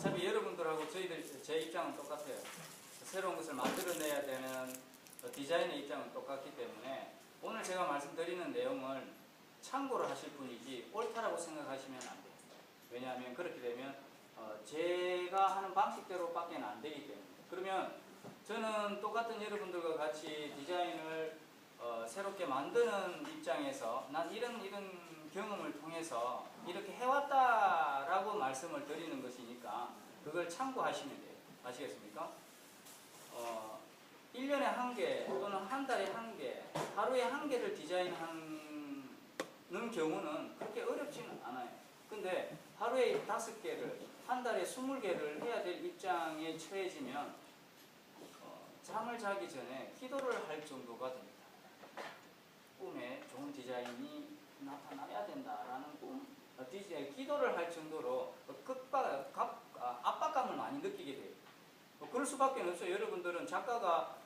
어차피 여러분들하고 제 입장은 똑같아요. 새로운 것을 만들어내야 되는 디자인의 입장은 똑같기 때문에 오늘 제가 말씀드리는 내용을 참고로 하실 뿐이지 옳다라고 생각하시면 안 돼요. 왜냐하면 그렇게 되면 제가 하는 방식대로 밖에 안 되기 때문에. 그러면 저는 똑같은 여러분들과 같이 디자인을 새롭게 만드는 입장에서 난 이런 경험을 통해서 이렇게 해왔다라고 말씀을 드리는 것이니까 그걸 참고하시면 돼요. 아시겠습니까? 1년에 한 개 또는 한 달에 한 개, 하루에 한 개를 디자인하는 경우는 그렇게 어렵지는 않아요. 근데 하루에 5개를, 한 달에 20개를 해야 될 입장에 처해지면 잠을 자기 전에 기도를 할 정도가 됩니다. 꿈에 좋은 디자인이 나타나야 된다라는 꿈, 기도를 할 정도로 압박감을 많이 느끼게 돼요. 그럴 수밖에 없어요. 여러분들은 작가가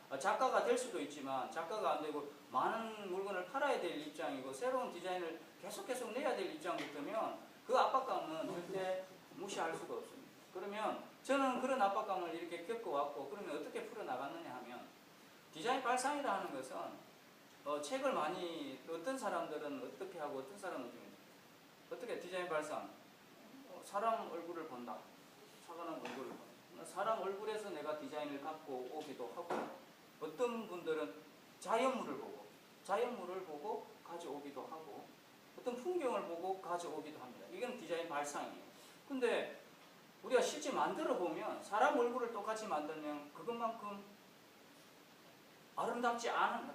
될 수도 있지만 작가가 안 되고 많은 물건을 팔아야 될 입장이고 새로운 디자인을 계속 내야 될 입장부터면 그 압박감은 절대 무시할 수가 없습니다. 그러면 저는 그런 압박감을 이렇게 겪어왔고 그러면 어떻게 풀어나갔느냐 하면 디자인 발상이라 하는 것은 책을 많이 어떤 사람들은 어떻게 하고 어떤 사람은 어떻게 디자인 발상 사람 얼굴을 본다. 사람 얼굴을 본다. 사람 얼굴에서 내가 디자인을 갖고 오기도 하고 어떤 분들은 자연물을 보고 가져오기도 하고 어떤 풍경을 보고 가져오기도 합니다. 이건 디자인 발상이에요. 근데 우리가 실제 만들어 보면 사람 얼굴을 똑같이 만들면 그것만큼 아름답지 않아요.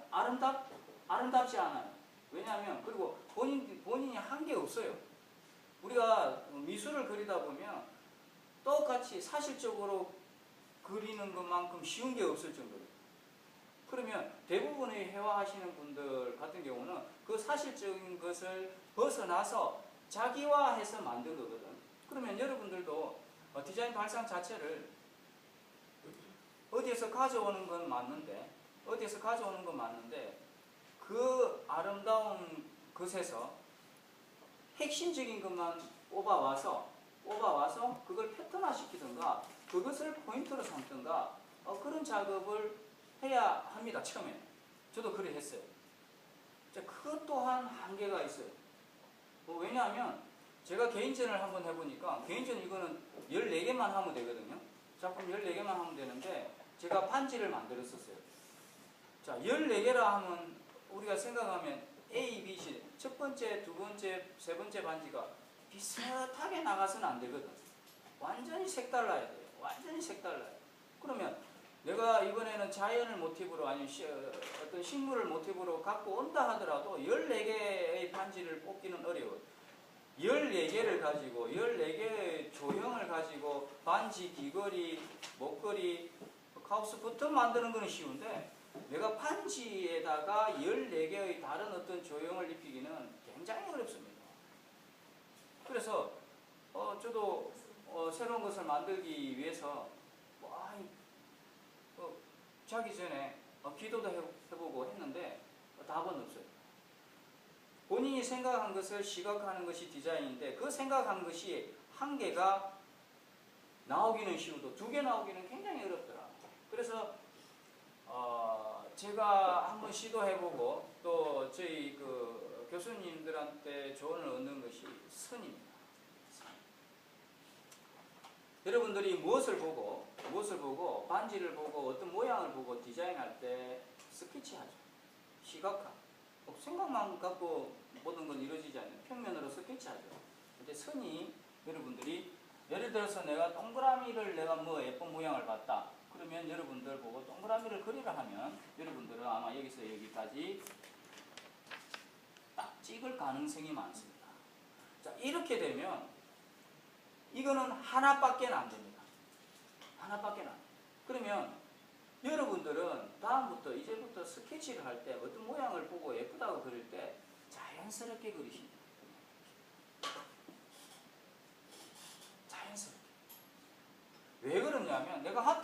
왜냐하면 그리고 본인이 한 게 없어요. 우리가 미술을 그리다 보면 똑같이 사실적으로 그리는 것만큼 쉬운 게 없을 정도로. 그러면 대부분의 회화하시는 분들 같은 경우는 그 사실적인 것을 벗어나서 자기화해서 만든 거거든. 그러면 여러분들도 디자인 발상 자체를 어디에서 가져오는 건 맞는데 그 아름다운 것에서 핵심적인 것만 뽑아와서 그걸 패턴화 시키든가 그것을 포인트로 삼든가 그런 작업을 해야 합니다. 처음에 저도 그래 했어요. 그것 또한 한계가 있어요. 왜냐하면 제가 개인전을 한번 해보니까 개인전 이거는 14개만 하면 되거든요. 작품 14개만 하면 되는데 제가 반지를 만들었었어요. 자, 14개라 하면 우리가 생각하면 A, B, C 첫 번째, 두 번째, 세 번째 반지가 비슷하게 나가서는 안 되거든. 완전히 색달라야 돼요. 그러면 내가 이번에는 자연을 모티브로 아니면 어떤 식물을 모티브로 갖고 온다 하더라도 14개의 반지를 뽑기는 어려워요. 14개를 가지고 14개의 조형을 가지고 반지, 귀걸이, 목걸이, 카우스부터 만드는 건 쉬운데 내가 반지에다가 14개의 다른 어떤 조형을 입히기는 굉장히 어렵습니다. 그래서 저도 새로운 것을 만들기 위해서 자기 전에 기도도 해보고 했는데 답은 없어요. 본인이 생각한 것을 시각화하는 것이 디자인인데 그 생각한 것이 한 개가 나오기는 쉬워도 2개 나오기는 굉장히 어렵더라. 그래서 제가 한번 시도해보고 또 저희 그 교수님들한테 조언을 얻는 것이 선입니다. 여러분들이 무엇을 보고 반지를 보고 어떤 모양을 보고 디자인할 때 스케치하죠. 시각화. 생각만 갖고 모든 건 이루어지지 않아요. 평면으로 스케치하죠. 근데 선이 여러분들이 예를 들어서 내가 동그라미를 내가 예쁜 모양을 봤다. 그러면 여러분들 보고 동그라미를 그리라 하면 여러분들은 아마 여기서 여기까지 딱 찍을 가능성이 많습니다. 자, 이렇게 되면 이거는 하나밖에 안 됩니다. 그러면 여러분들은 다음부터 이제부터 스케치를 할 때 어떤 모양을 보고 예쁘다고 그릴 때 자연스럽게 그리십니다. 자연스럽게. 왜 그러냐면 내가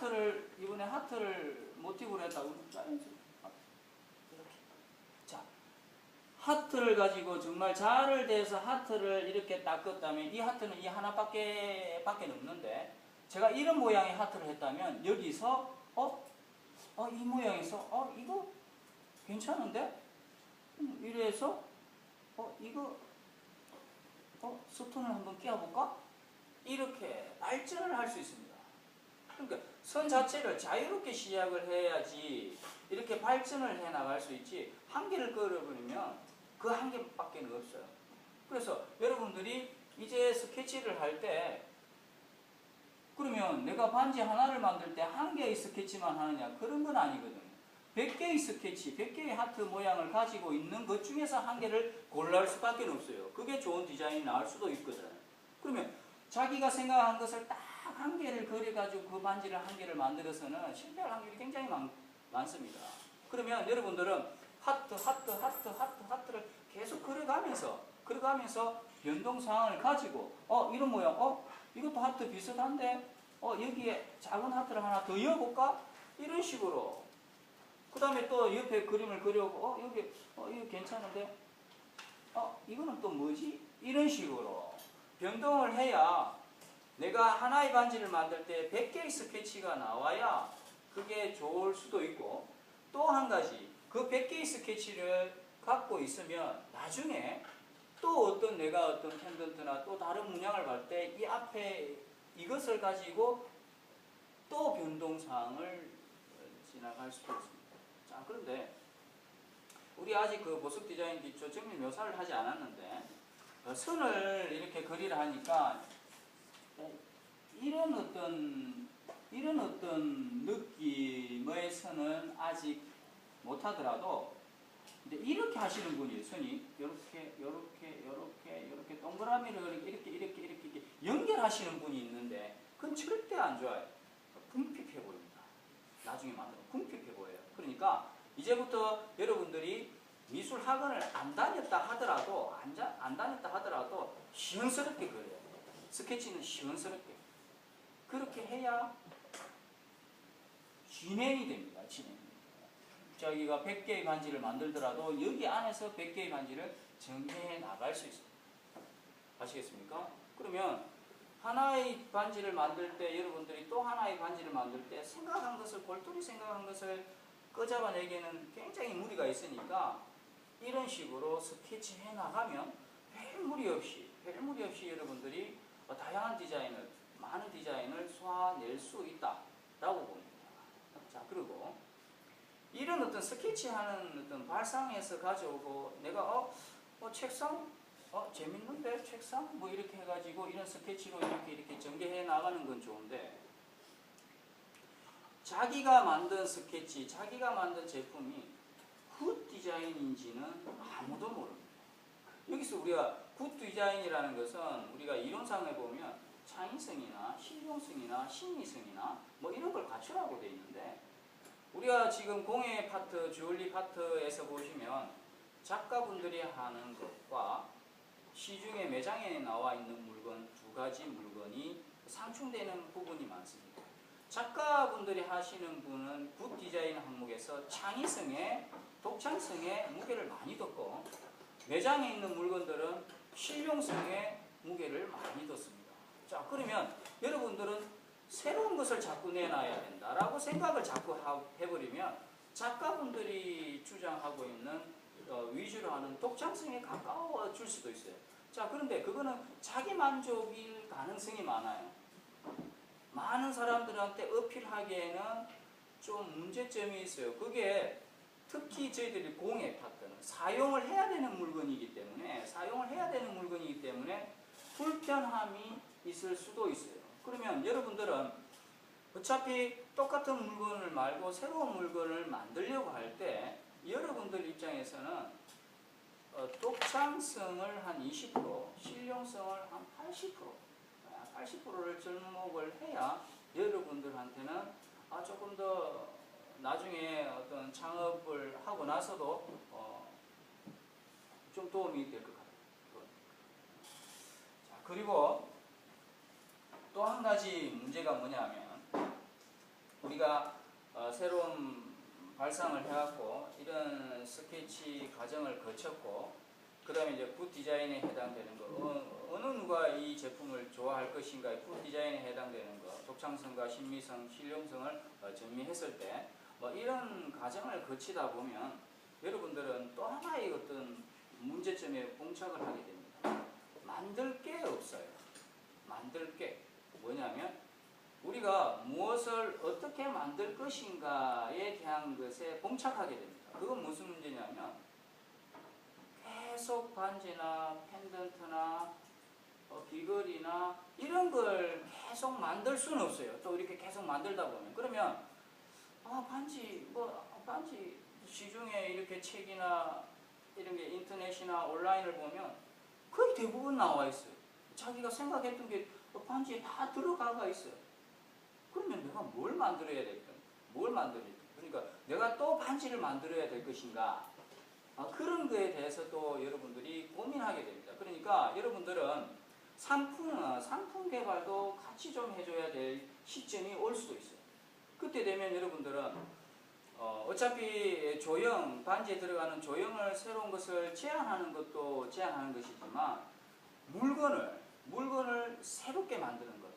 이번에 하트를 모티브로 했다고 자연스럽게. 이렇게. 자, 하트를 가지고 정말 자를 대서 하트를 이렇게 닦았다면 이 하트는 이 하나밖에 없는데 제가 이런 모양의 하트를 했다면 여기서 이 모양에서 이거 괜찮은데? 이래서 이거 스톤을 한번 끼워볼까? 이렇게 발전을 할 수 있습니다. 그러니까 선 자체를 자유롭게 시작을 해야지 이렇게 발전을 해 나갈 수 있지, 한계를 걸어버리면 그 한계밖에 없어요. 그래서 여러분들이 이제 스케치를 할 때, 그러면 내가 반지 하나를 만들 때 한 개의 스케치만 하느냐, 그런 건 아니거든요. 100개의 스케치, 100개의 하트 모양을 가지고 있는 것 중에서 한 개를 골라올 수밖에 없어요. 그게 좋은 디자인이 나올 수도 있거든. 그러면 자기가 생각한 것을 딱 한 개를 그려가지고 그 반지를 한 개를 만들어서는 실패할 확률이 굉장히 많습니다. 그러면 여러분들은 하트를 계속 그려가면서 변동사항을 가지고 이런 모양, 이것도 하트 비슷한데 여기에 작은 하트를 하나 더 넣어볼까? 이런 식으로. 그 다음에 또 옆에 그림을 그려고 여기 이거 괜찮은데 이거는 또 뭐지? 이런 식으로 변동을 해야 내가 하나의 반지를 만들 때 100개의 스케치가 나와야 그게 좋을 수도 있고, 또 한 가지, 그 100개의 스케치를 갖고 있으면 나중에 또 내가 펜던트나 또 다른 문양을 볼 때 이 앞에 이것을 가지고 또 변동사항을 지나갈 수도 있습니다. 자, 그런데 우리 아직 그 보석 디자인 기초 정밀 묘사를 하지 않았는데, 선을 이렇게 그리려 하니까 이런 어떤 느낌의 선은 아직 못하더라도 이제 이렇게 하시는 분이 선이 이렇게 동그라미를 이렇게 연결하시는 분이 있는데, 그건 절대 안 좋아요. 궁핍해 보입니다. 나중에 만들면 궁핍해 보여요. 그러니까 이제부터 여러분들이 미술 학원을 안 다녔다 하더라도 시원스럽게 그려요. 스케치는 시원스럽게. 그렇게 해야 진행이 됩니다. 자기가 100개의 반지를 만들더라도 여기 안에서 100개의 반지를 전개해 나갈 수 있습니다. 아시겠습니까? 그러면 하나의 반지를 만들 때, 여러분들이 또 하나의 반지를 만들 때 골똘히 생각한 것을 끄잡아내기에는 굉장히 무리가 있으니까 이런 식으로 스케치해 나가면 별 무리 없이 여러분들이 다양한 디자인을, 많은 디자인을 소화낼 수 있다라고 봅니다. 자, 그리고 이런 어떤 스케치하는 어떤 발상에서 가져오고, 내가 책상 재밌는데 책상 뭐 이렇게 해가지고 이런 스케치로 이렇게 전개해 나가는 건 좋은데, 자기가 만든 스케치, 자기가 만든 제품이 굿 디자인인지는 아무도 모릅니다. 여기서 우리가 굿 디자인이라는 것은 우리가 이론상에 보면 창의성이나 실용성이나 심미성이나 뭐 이런 걸 갖추라고 되어 있는데, 우리가 지금 공예 파트, 주얼리 파트에서 보시면 작가분들이 하는 것과 시중에 매장에 나와 있는 물건, 두 가지 물건이 상충되는 부분이 많습니다. 작가분들이 하시는 분은 굿 디자인 항목에서 창의성에, 독창성에 무게를 많이 뒀고, 매장에 있는 물건들은 실용성에 무게를 많이 뒀습니다. 자, 그러면 여러분들은 새로운 것을 자꾸 내놔야 된다라고 생각을 자꾸 해버리면 작가분들이 주장하고 있는 위주로 하는 독창성에 가까워질 수도 있어요. 자, 그런데 그거는 자기 만족일 가능성이 많아요. 많은 사람들한테 어필하기에는 좀 문제점이 있어요. 그게 특히 저희들이 공예 파트는 사용을 해야 되는 물건이기 때문에 불편함이 있을 수도 있어요. 그러면 여러분들은 어차피 똑같은 물건을 말고 새로운 물건을 만들려고 할 때 여러분들 입장에서는 독창성을 한 20%, 실용성을 한 80%를 접목을 해야 여러분들한테는 조금 더 나중에 어떤 창업을 하고 나서도 좀 도움이 될 것 같아요. 자, 그리고 또 한 가지 문제가 뭐냐면, 우리가 새로운 발상을 해갖고 이런 스케치 과정을 거쳤고, 그 다음에 이제 굿 디자인에 해당되는 거, 어느 누가 이 제품을 좋아할 것인가, 푸드 디자인에 해당되는 것, 독창성과 신미성, 실용성을 정리했을 때 이런 과정을 거치다 보면 여러분들은 또 하나의 어떤 문제점에 봉착을 하게 됩니다. 만들 게 없어요. 만들 게 뭐냐면 우리가 무엇을 어떻게 만들 것인가에 대한 것에 봉착하게 됩니다. 그건 무슨 문제냐면 계속 반지나 펜던트나 귀걸이나 이런 걸 계속 만들 수는 없어요. 또 이렇게 계속 만들다 보면 그러면 반지 시중에 이렇게 책이나 이런 게 인터넷이나 온라인을 보면 거의 대부분 나와 있어요. 자기가 생각했던 게 반지에 다 들어가가 있어요. 그러면 내가 뭘 만들어야 될까? 뭘 만들어야 될까? 그러니까 내가 또 반지를 만들어야 될 것인가? 그런 거에 대해서 또 여러분들이 고민하게 됩니다. 그러니까 여러분들은 상품 개발도 같이 좀 해줘야 될 시점이 올 수도 있어요. 그때 되면 여러분들은 어차피 조형, 반지에 들어가는 조형을 새로운 것을 제안하는 것도 제안하는 것이지만 물건을 새롭게 만드는 것.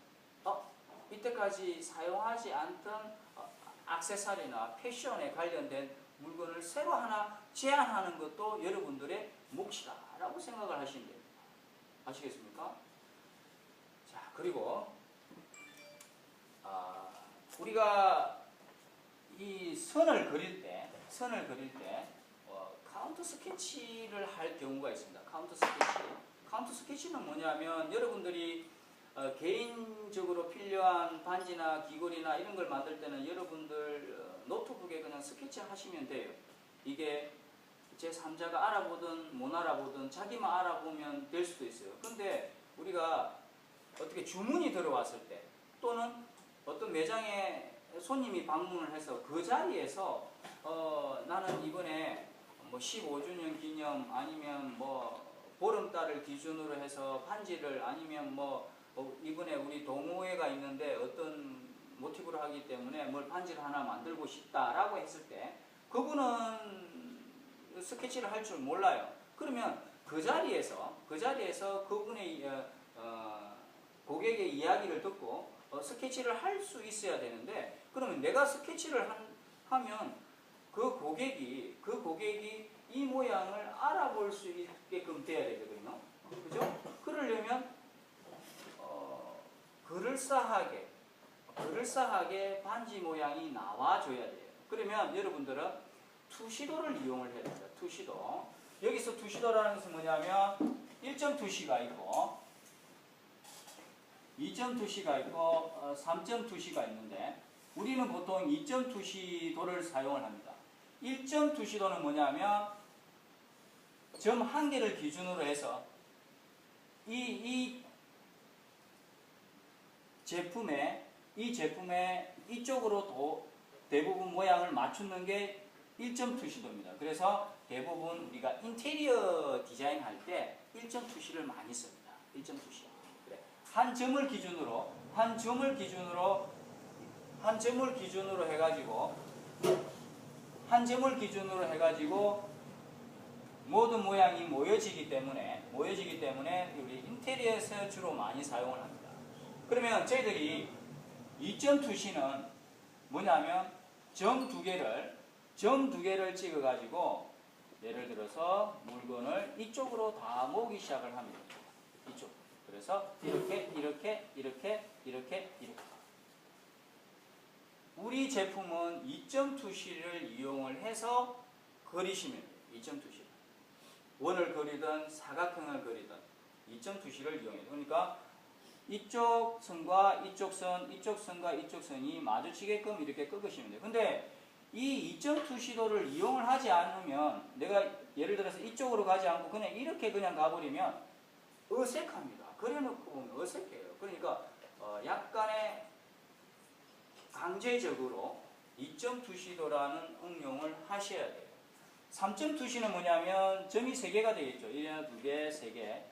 이때까지 사용하지 않던 액세서리나 패션에 관련된 물건을 새로 하나 제안하는 것도 여러분들의 몫이다라고 생각을 하시면 됩니다. 아시겠습니까? 자, 그리고 우리가 이 선을 그릴 때 카운터 스케치를 할 경우가 있습니다. 카운터 스케치는 뭐냐면 여러분들이 개인적으로 필요한 반지나 귀걸이나 이런 걸 만들 때는 여러분들 노트북에 그냥 스케치 하시면 돼요. 이게 제3자가 알아보든 못 알아보든 자기만 알아보면 될 수도 있어요. 근데 우리가 어떻게 주문이 들어왔을 때 또는 어떤 매장에 손님이 방문을 해서 그 자리에서 나는 이번에 15주년 기념 아니면 보름달을 기준으로 해서 반지를 아니면 이번에 우리 동호회가 있는데 어떤 모티브로 하기 때문에 반지를 하나 만들고 싶다라고 했을 때 그분은 스케치를 할 줄 몰라요. 그러면 그 자리에서 그분의 고객의 이야기를 듣고 스케치를 할 수 있어야 되는데 그러면 내가 스케치를 하면 그 고객이 이 모양을 알아볼 수 있게끔 돼야 되거든요. 그죠? 그러려면 그럴싸하게 반지 모양이 나와줘야 돼요. 그러면 여러분들은 투시도를 이용을 해야 됩니다. 투시도. 여기서 투시도라는 것은 뭐냐면 1점 투시가 있고 2점 투시가 있고 3점 투시가 있는데 우리는 보통 2점 투시도를 사용을 합니다. 1점 투시도는 뭐냐면 점 한 개를 기준으로 해서 이 제품에 이쪽으로 대부분 모양을 맞추는 게 1점 투시도입니다. 그래서 대부분 우리가 인테리어 디자인 할 때 1점 투시를 많이 씁니다. 1점 투시. 그래. 한 점을 해가지고 모든 모양이 모여지기 때문에 우리 인테리어에서 주로 많이 사용을 합니다. 그러면 저희들이 2점 투시는 뭐냐면 점 두 개를 찍어가지고 예를 들어서 물건을 이쪽으로 다 모으기 시작을 합니다. 이쪽. 그래서 이렇게. 우리 제품은 2점 투시를 이용을 해서 그리시면 돼요. 2점 투시. 원을 그리든 사각형을 그리든 2점 투시를 이용해요. 그러니까 이쪽 선과 이쪽 선과 이쪽 선이 마주치게끔 이렇게 꺾으시면 돼요. 근데 이 2점 투시도를 이용을 하지 않으면 내가 예를 들어서 이쪽으로 가지 않고 그냥 이렇게 가버리면 어색합니다. 그래놓고 보면 어색해요. 그러니까 약간의 강제적으로 2점 투시도라는 응용을 하셔야 돼요. 3점 투시는 뭐냐면 점이 3개가 되겠죠. 1, 2개, 3개.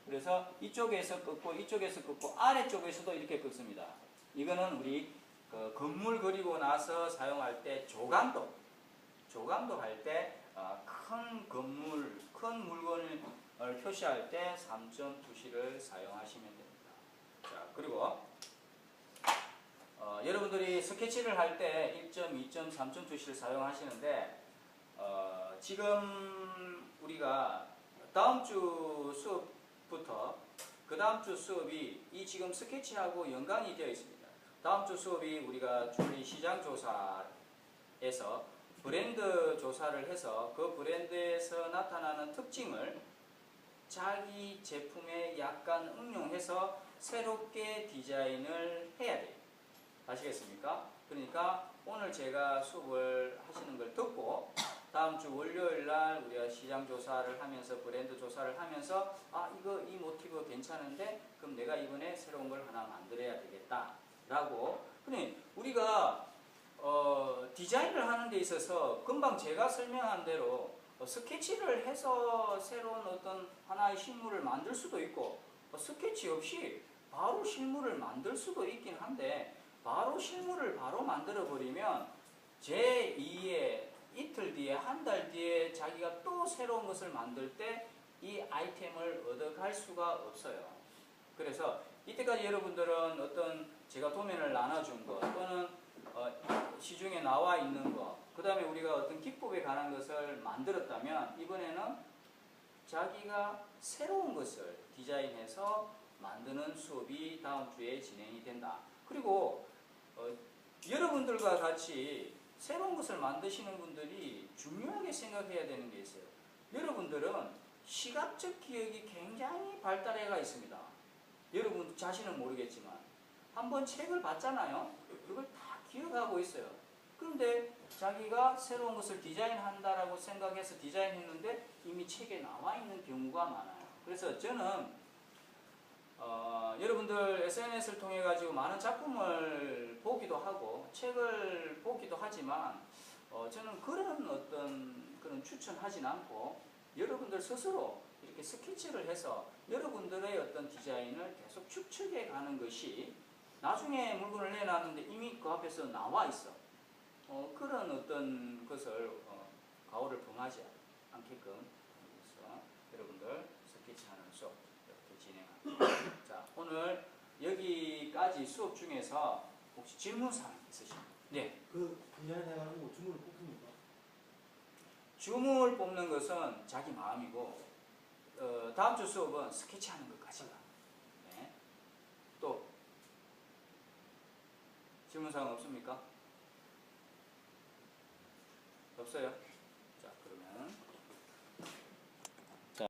그래서 이쪽에서 꺾고 아래쪽에서도 이렇게 constru니다. 이거는 우리 건물 그리고 나서 사용할 때 조감도 할 때 큰 건물, 큰 물건을 표시할 때 3.2C를 사용하시면 됩니다. 자, 그리고 여러분들이 스케치를 할 때 1점, 2점, 3.2C를 사용하시는데 지금 우리가 다음 주 수업부터 그 다음 주 수업이 이 지금 스케치하고 연관이 되어 있습니다. 다음 주 수업이 우리가 줄리 시장 조사에서 브랜드 조사를 해서 그 브랜드에서 나타나는 특징을 자기 제품에 약간 응용해서 새롭게 디자인을 해야 돼요. 아시겠습니까? 그러니까 오늘 제가 수업을 하시는 걸 듣고 다음 주 월요일 날 우리가 시장 조사를 하면서 브랜드 조사를 하면서 이 모티브 괜찮은데 그럼 내가 이번에 새로운 걸 하나 만들어야 되겠다 라고. 근데 우리가 디자인을 하는 데 있어서 금방 제가 설명한 대로 스케치를 해서 새로운 어떤 하나의 실물을 만들 수도 있고 스케치 없이 바로 실물을 만들 수도 있긴 한데 바로 실물을 바로 만들어 버리면 제2의 이틀 뒤에 한 달 뒤에 자기가 또 새로운 것을 만들 때 이 아이템을 얻어갈 수가 없어요. 그래서 이때까지 여러분들은 어떤 제가 도면을 나눠준 것 또는 시중에 나와 있는 것, 그 다음에 우리가 어떤 기법에 관한 것을 만들었다면 이번에는 자기가 새로운 것을 디자인해서 만드는 수업이 다음 주에 진행이 된다. 그리고 여러분들과 같이 새로운 것을 만드시는 분들이 중요하게 생각해야 되는 게 있어요. 여러분들은 시각적 기억이 굉장히 발달해가 있습니다. 여러분 자신은 모르겠지만 한번 책을 봤잖아요. 그걸 다 기억하고 있어요. 그런데 자기가 새로운 것을 디자인한다라고 생각해서 디자인했는데 이미 책에 나와 있는 경우가 많아요. 그래서 저는 여러분들 SNS를 통해 가지고 많은 작품을 보기도 하고 책을 보기도 하지만 저는 그런 어떤 그런 추천하진 않고 여러분들 스스로 이렇게 스케치를 해서 여러분들의 어떤 디자인을 계속 축적해 가는 것이 나중에 물건을 내놨는데 이미 그 앞에서 나와 있어. 그런 어떤 것을 가오를 범하지 않게끔 해서 여러분들 스케치하는 수업 이렇게 진행합니다. 자, 오늘 여기까지 수업 중에서 혹시 질문사항 있으십니까? 네. 그 디자인해가지고 주문을 뽑습니까? 줌을 뽑는 것은 자기 마음이고 다음 주 수업은 스케치하는 것까지가. 네. 또 질문사항 없습니까? 없어요?